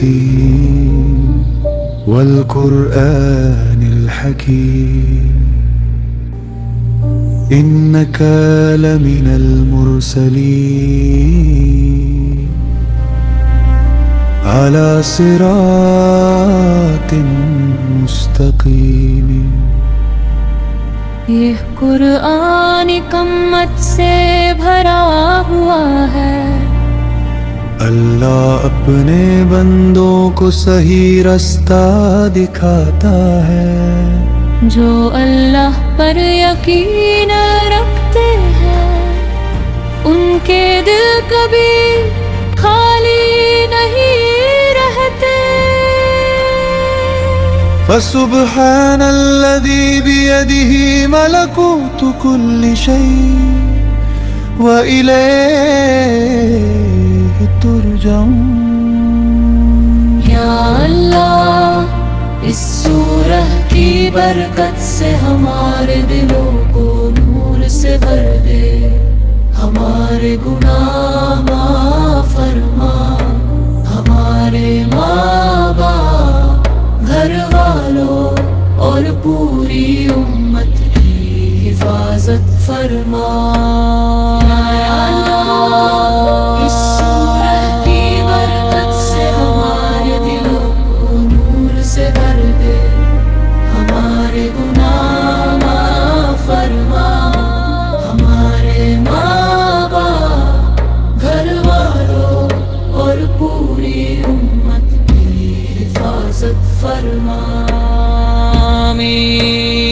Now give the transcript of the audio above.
ياسين والقرآن الحكيم إنك لمن المرسلين على صراط مستقيم. یہ قرآن حکمت سے بھرا ہوا ہے، اللہ اپنے بندوں کو صحیح رستہ دکھاتا ہے. جو اللہ پر یقین رکھتے ہیں ان کے دل کبھی خالی نہیں رہتے. فسبحان الذي بيده ملكوت كل شيء وإليه ترجعون. یا اللہ اس سورہ کی برکت سے ہمارے دلوں کو نور سے بھر دے، ہمارے گناہ معاف فرما، ہمارے ماں باپ، گھر والوں اور پوری امت کی حفاظت فرما. یا اللہ اس سورہ کی برکت سے ہمارے دلوں کو نور سے بھر دے، ہمارے گناہ معاف فرما، ہمارے ماں باپ، گھر والوں اور پوری امت کی حفاظت فرما. آمین.